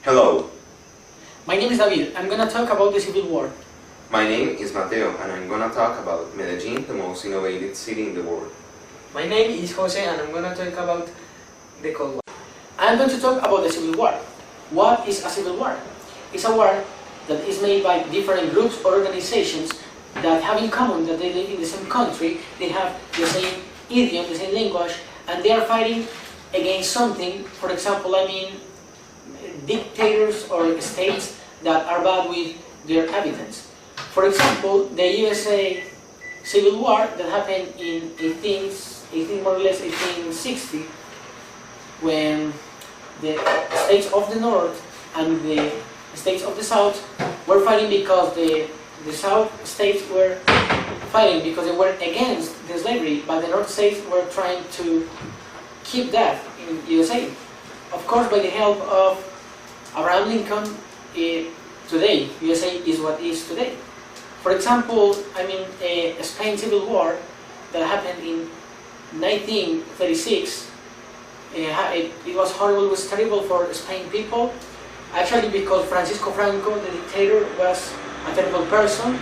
Hello, My name is David. I'm gonna talk about the Civil War. my name is Mateo and I'm gonna talk about Medellin, the most innovative city in the world. My name is Jose and I'm gonna talk about the Cold War. I'm going to talk about the Civil War. What is a Civil War? It's a war that is made by different groups or organizations that have in common that they live in the same country, they have the same idiom, the same language, and they are fighting against something. For example, dictators or states that are bad with their inhabitants. For example, the USA Civil War that happened in more or less 1860, when the states of the North and the states of the South were fighting because the South states were fighting because they were against the slavery, but the North states were trying to keep that in USA. Of course, by the help of Abraham Lincoln, today USA is what is today. For example, Spain Civil War that happened in 1936. It was horrible. It was terrible for Spain people. Actually, because Francisco Franco, the dictator, was a terrible person.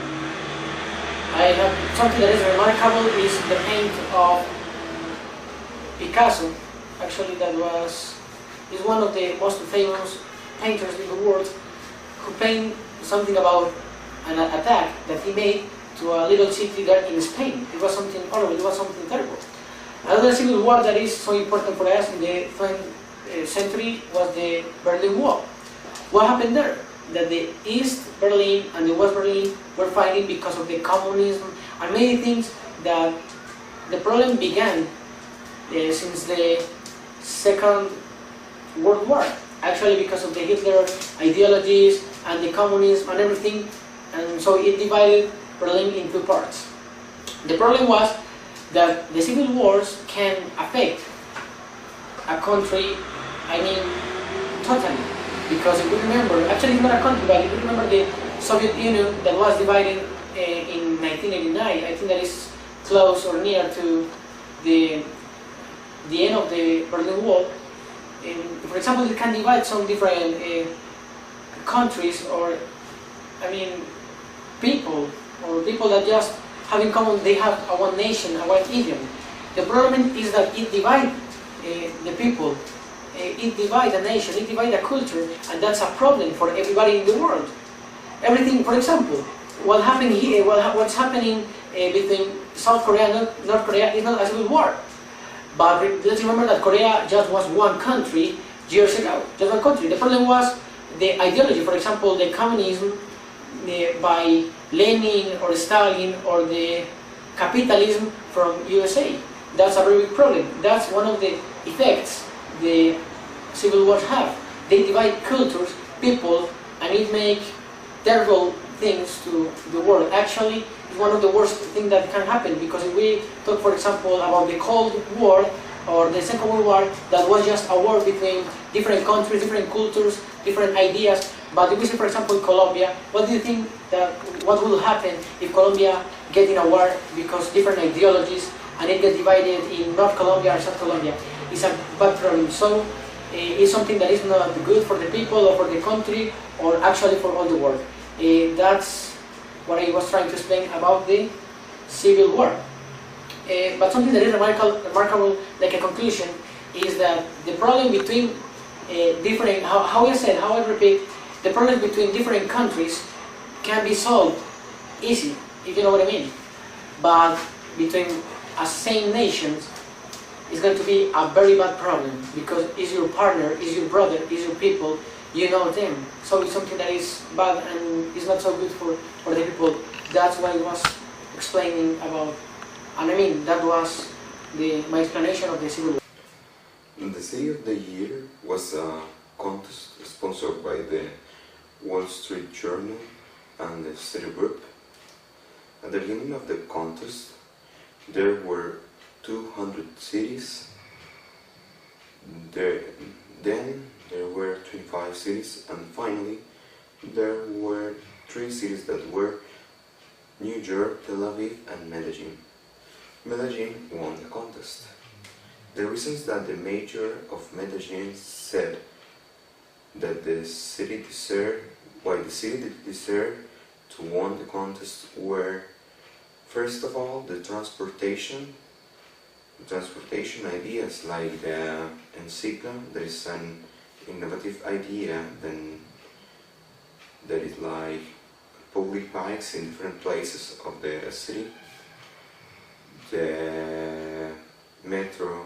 I have something that is remarkable is the paint of Picasso. Actually, is one of the most famous painters in the world, who painted something about an attack that he made to a little city there in Spain. It was something horrible. It was something terrible. Another civil war that is so important for us in the 20th century was the Berlin Wall. What happened there? That the East Berlin and the West Berlin were fighting because of the communism and many things. That the problem began since the Second World War. Actually, because of the Hitler ideologies and the communism and everything, and so it divided Berlin in two parts. The problem was that the civil wars can affect a country, totally. Because if you remember, actually it's not a country, but if you remember the Soviet Union that was divided in 1989, I think that is close or near to the end of the Berlin Wall. For example, it can divide some different countries or people that just have in common, they have a one nation, a one idiom. The problem is that it divides the people, it divides a nation, it divides a culture, and that's a problem for everybody in the world. Everything, for example, what happened here, what's happening between South Korea and North Korea is not a civil war. But let's remember that Korea just was one country years ago, just one country. The problem was the ideology, for example, the communism by Lenin or Stalin, or the capitalism from USA. That's a very big problem. That's one of the effects the civil wars have. They divide cultures, people, and it makes terrible things to the world. Actually, it's one of the worst things that can happen, because if we talk, for example, about the Cold War or the Second World War, that was just a war between different countries, different cultures, different ideas. But if we say, for example, Colombia, what do you think what will happen if Colombia get in a war because different ideologies and it gets divided in North Colombia or South Colombia? It's a bad problem. So it's something that is not good for the people or for the country or actually for all the world. That's what I was trying to explain about the Civil War. But something that is remarkable, like a conclusion, is that the problem between I repeat, the problem between different countries can be solved easy, if you know what I mean. But between a same nations, it's going to be a very bad problem, because it's your partner, it's your brother, it's your people, you know them. So it's something that is bad and is not so good for the people. That's what I was explaining about, and that was my explanation of the Civil War. The City of the Year was a contest sponsored by the Wall Street Journal and the City Group. At the beginning of the contest, there were 200 cities. Then there were 25 cities, and finally there were 3 cities that were New York, Tel Aviv, and Medellin. Medellin won the contest. The reasons that the mayor of Medellin said that the city deserved to win the contest were, first of all, the transportation ideas like the Encicla. There is an innovative idea that is like public bikes in different places of the city. The Metro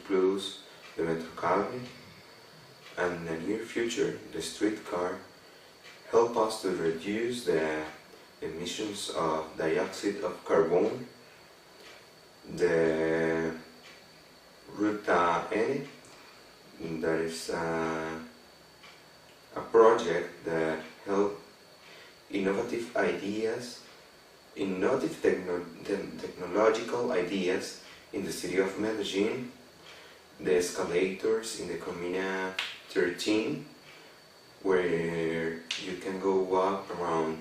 Plus, the Metro Cable, and in the near future, the streetcar help us to reduce the emissions of dioxide of carbon. The Ruta N, that is a project that help innovative technological ideas in the city of Medellin. The escalators in the Comuna 13, where you can go up around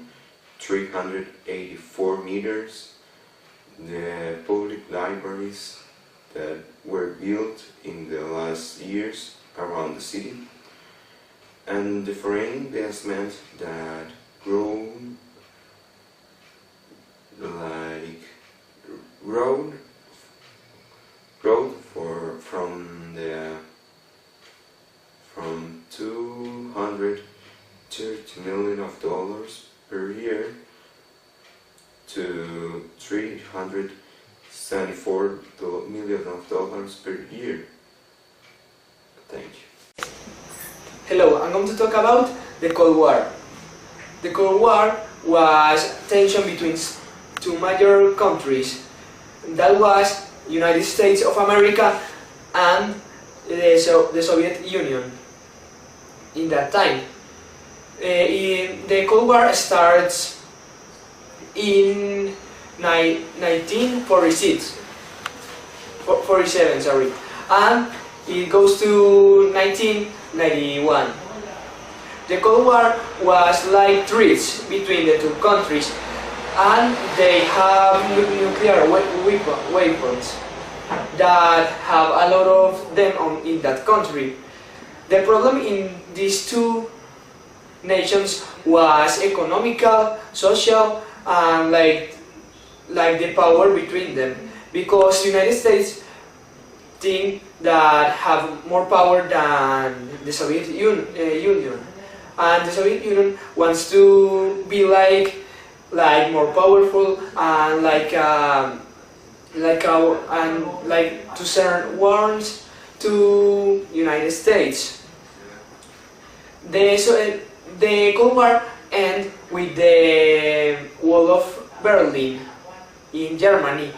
384 meters. The public libraries that were built in the last years around the city, and the foreign investment that grown like road from $230 million per year to $374 million per year. Thank you. Hello, I'm going to talk about the Cold War. The Cold War was tension between two major countries. That was United States of America and the Soviet Union. In that time, the Cold War starts in 1947, and it goes to 1991. The Cold War was like threats between the two countries, and they have nuclear weapons that have a lot of them in that country. The problem in these two nations was economical, social, and like the power between them, because United States think that have more power than the Soviet Union, and the Soviet Union wants to be like more powerful and to send warns to United States. The Cold War ended with the Wall of Berlin in Germany,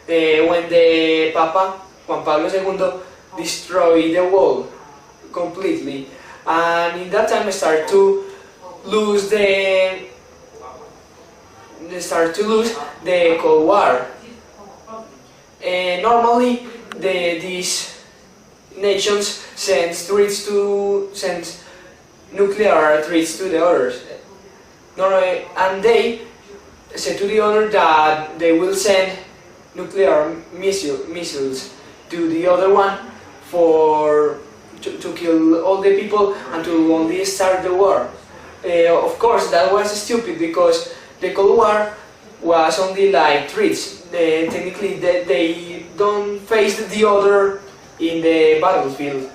when the Papa Juan Pablo II destroyed the wall completely, and in that time I started to lose the Cold War. Normally, these nations send nuclear threats to the others, and they said to the other that they will send nuclear missiles to the other one to kill all the people and to only start the war. Of course, that was stupid, because the Cold War was only like threats. Technically, they don't face the other in the battlefield.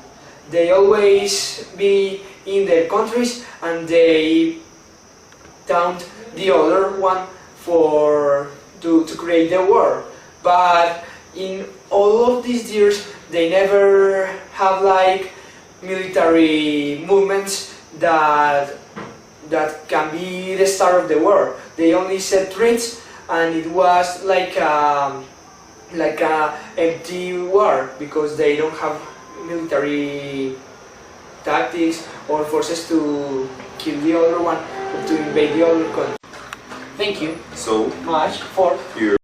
They always be in their countries, and they taunt the other one to create the war. But in all of these years, they never have like military movements that can be the start of the war. They only set threats, and it was like a empty war, because they don't have military tactics or forces to kill the other one or to invade the other country. Thank you So much for here